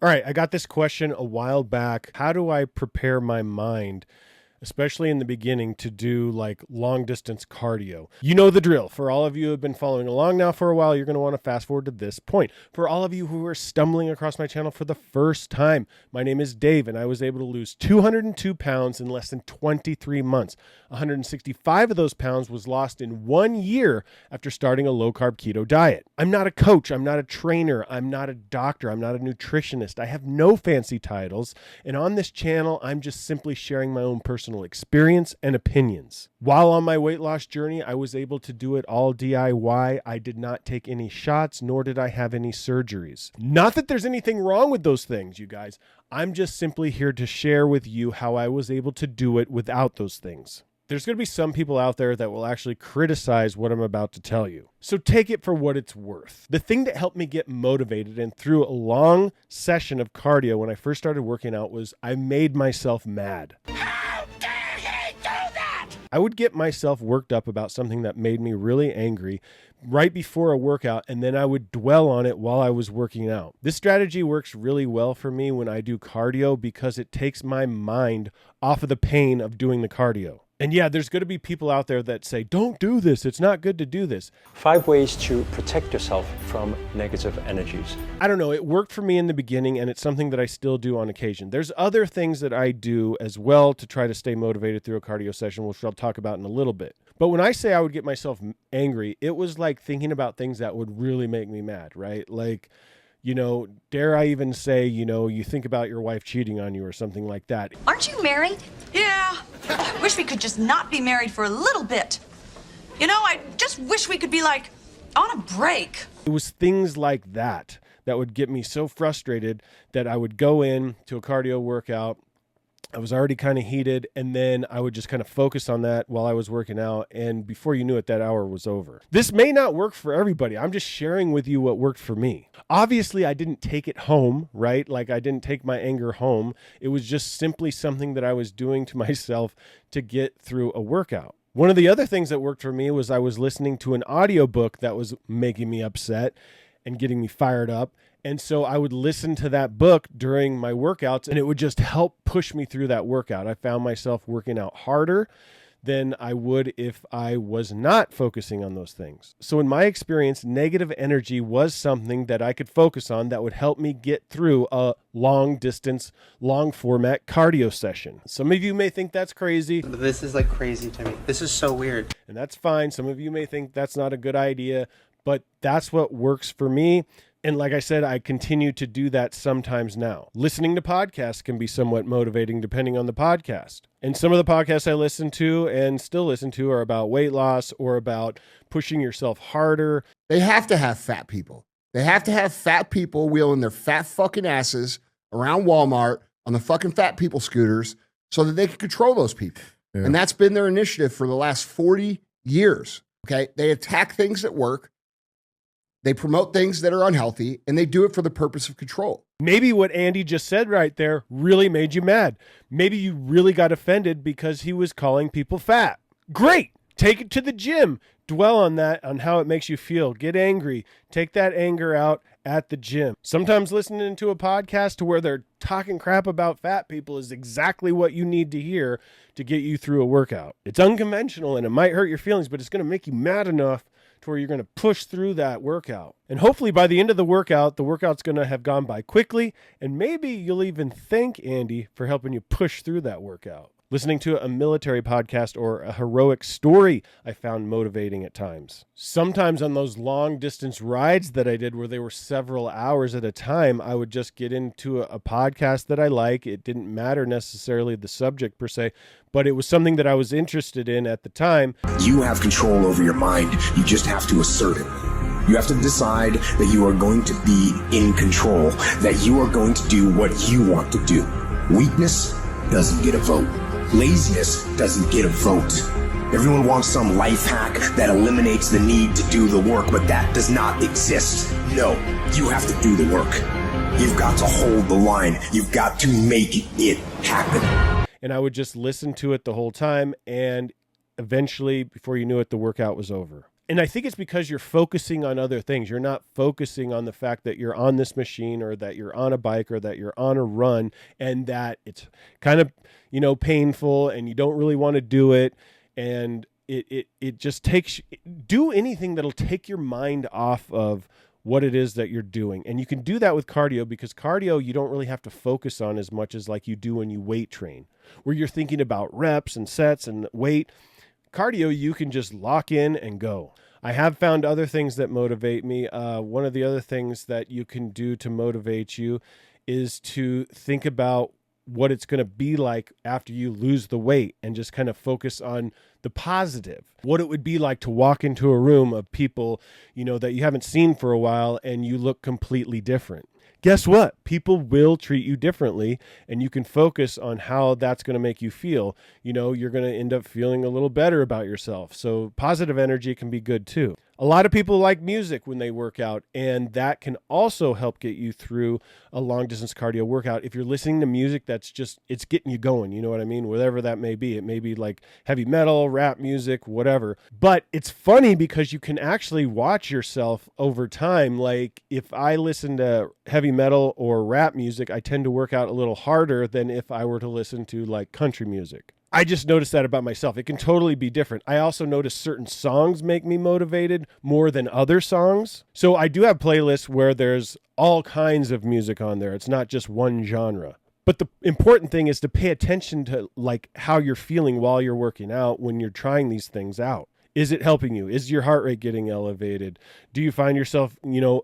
All right, I got this question a while back. How do I prepare my mind, especially in the beginning, to do like long distance cardio? You know the drill. For all of you who have been following along now for a while, you're going to want to fast forward to this point. For all of you who are stumbling across my channel for the first time, my name is Dave, and I was able to lose 202 pounds in less than 23 months. 165 of those pounds was lost in 1 year after starting a low-carb keto diet. I'm not a coach. I'm not a trainer. I'm not a doctor. I'm not a nutritionist. I have no fancy titles. And on this channel, I'm just simply sharing my own personal experience and opinions. While on my weight loss journey, I was able to do it all DIY. I did not take any shots, nor did I have any surgeries. Not that there's anything wrong with those things, you guys. I'm just simply here to share with you how I was able to do it without those things. There's going to be some people out there that will actually criticize what I'm about to tell you. So take it for what it's worth. The thing that helped me get motivated and through a long session of cardio when I first started working out was I made myself mad. How dare he do that? I would get myself worked up about something that made me really angry right before a workout, and then I would dwell on it while I was working out. This strategy works really well for me when I do cardio because it takes my mind off of the pain of doing the cardio. And yeah, there's going to be people out there that say, don't do this. It's not good to do this. 5 ways to protect yourself from negative energies. I don't know. It worked for me in the beginning, and it's something that I still do on occasion. There's other things that I do as well to try to stay motivated through a cardio session, which I'll talk about in a little bit. But when I say I would get myself angry, it was like thinking about things that would really make me mad, right? Like, dare I even say, you think about your wife cheating on you or something like that. Aren't you married? Yeah. I wish we could just not be married for a little bit. I just wish we could be like on a break. It was things like that would get me so frustrated that I would go in to a cardio workout. I was already kind of heated, and then I would just kind of focus on that while I was working out, and before you knew it, that hour was over. This may not work for everybody. I'm just sharing with you what worked for me. Obviously, I didn't take it home, right? Like, I didn't take my anger home. It was just simply something that I was doing to myself to get through a workout. One of the other things that worked for me was I was listening to an audiobook that was making me upset and getting me fired up. And so I would listen to that book during my workouts, and it would just help push me through that workout. I found myself working out harder than I would if I was not focusing on those things. So in my experience, negative energy was something that I could focus on that would help me get through a long distance, long format cardio session. Some of you may think that's crazy. This is like crazy to me. This is so weird. And that's fine. Some of you may think that's not a good idea, but that's what works for me. And like I said, I continue to do that sometimes now. Listening to podcasts can be somewhat motivating depending on the podcast. And some of the podcasts I listen to and still listen to are about weight loss or about pushing yourself harder. They have to have fat people. They have to have fat people wheeling their fat fucking asses around Walmart on the fucking fat people scooters so that they can control those people. Yeah. And that's been their initiative for the last 40 years. Okay. They attack things that work. They promote things that are unhealthy, and they do it for the purpose of control. Maybe what Andy just said right there really made you mad. Maybe you really got offended because he was calling people fat. Great. Take it to the gym. Dwell on that, on how it makes you feel. Get angry. Take that anger out at the gym. Sometimes listening to a podcast to where they're talking crap about fat people is exactly what you need to hear to get you through a workout. It's unconventional and it might hurt your feelings, but it's going to make you mad enough to where you're going to push through that workout. And hopefully by the end of the workout's going to have gone by quickly, and maybe you'll even thank Andy for helping you push through that workout. Listening to a military podcast or a heroic story I found motivating at times. Sometimes on those long distance rides that I did where they were several hours at a time, I would just get into a podcast that I like. It didn't matter necessarily the subject per se, but it was something that I was interested in at the time. You have control over your mind. You just have to assert it. You have to decide that you are going to be in control, that you are going to do what you want to do. Weakness doesn't get a vote. Laziness doesn't get a vote. Everyone wants some life hack that eliminates the need to do the work, but that does not exist. No, you have to do the work. You've got to hold the line. You've got to make it happen. And I would just listen to it the whole time, and eventually, before you knew it, the workout was over. And I think it's because you're focusing on other things. You're not focusing on the fact that you're on this machine or that you're on a bike or that you're on a run and that it's kind of, painful and you don't really want to do it. And it just takes, do anything that'll take your mind off of what it is that you're doing. And you can do that with cardio, because cardio you don't really have to focus on as much as like you do when you weight train, where you're thinking about reps and sets and weight. Cardio, you can just lock in and go. I have found other things that motivate me. One of the other things that you can do to motivate you is to think about what it's going to be like after you lose the weight and just kind of focus on the positive. What it would be like to walk into a room of people, that you haven't seen for a while and you look completely different. Guess what? People will treat you differently, and you can focus on how that's going to make you feel. You're going to end up feeling a little better about yourself. So positive energy can be good too. A lot of people like music when they work out, and that can also help get you through a long distance cardio workout. If you're listening to music that's just, it's getting you going, you know what I mean? Whatever that may be. It may be like heavy metal, rap music, whatever. But it's funny because you can actually watch yourself over time. Like if I listen to heavy metal or rap music, I tend to work out a little harder than if I were to listen to like country music. I just noticed that about myself. It can totally be different. I also notice certain songs make me motivated more than other songs. So I do have playlists where there's all kinds of music on there. It's not just one genre. But the important thing is to pay attention to like how you're feeling while you're working out when you're trying these things out. Is it helping you? Is your heart rate getting elevated? Do you find yourself,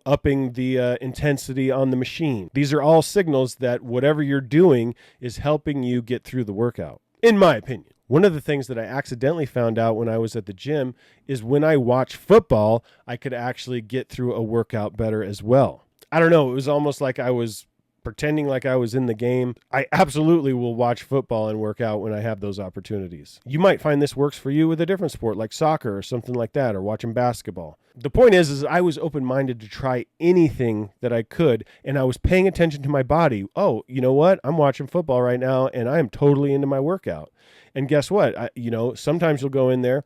upping the intensity on the machine? These are all signals that whatever you're doing is helping you get through the workout. In my opinion, one of the things that I accidentally found out when I was at the gym is when I watch football, I could actually get through a workout better as well. I don't know. It was almost like I was pretending like I was in the game. I absolutely will watch football and work out when I have those opportunities. You might find this works for you with a different sport like soccer or something like that, or watching basketball. The point is I was open-minded to try anything that I could, and I was paying attention to my body. Oh, you know what? I'm watching football right now, and I am totally into my workout. And guess what? Sometimes you'll go in there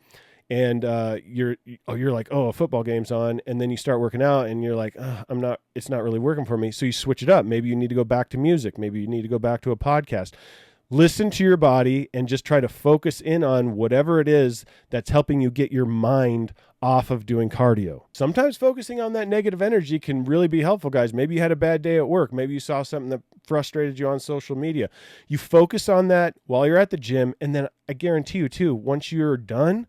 and you're like, oh, a football game's on, and then you start working out and you're like, it's not really working for me. So you switch it up. Maybe you need to go back to music. Maybe you need to go back to a podcast. Listen to your body and just try to focus in on whatever it is that's helping you get your mind off of doing cardio. Sometimes focusing on that negative energy can really be helpful, guys. Maybe you had a bad day at work. Maybe you saw something that frustrated you on social media. You focus on that while you're at the gym, and then I guarantee you too, once you're done,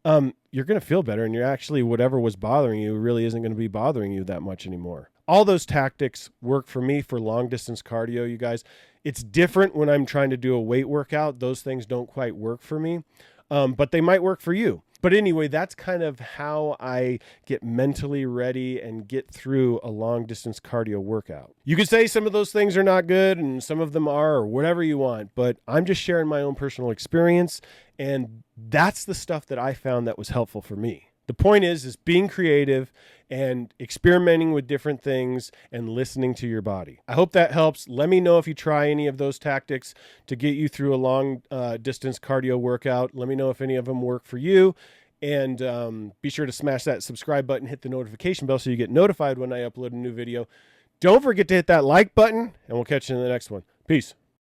you're going to feel better, and you're actually, whatever was bothering you really isn't going to be bothering you that much anymore. All those tactics work for me for long distance cardio, you guys. It's different when I'm trying to do a weight workout. Those things don't quite work for me, but they might work for you. But anyway, that's kind of how I get mentally ready and get through a long distance cardio workout. You could say some of those things are not good and some of them are, or whatever you want, but I'm just sharing my own personal experience, and that's the stuff that I found that was helpful for me. The point is being creative and experimenting with different things and listening to your body. I hope that helps. Let me know if you try any of those tactics to get you through a long distance cardio workout. Let me know if any of them work for you. And be sure to smash that subscribe button, hit the notification bell so you get notified when I upload a new video. Don't forget to hit that like button, and we'll catch you in the next one. Peace.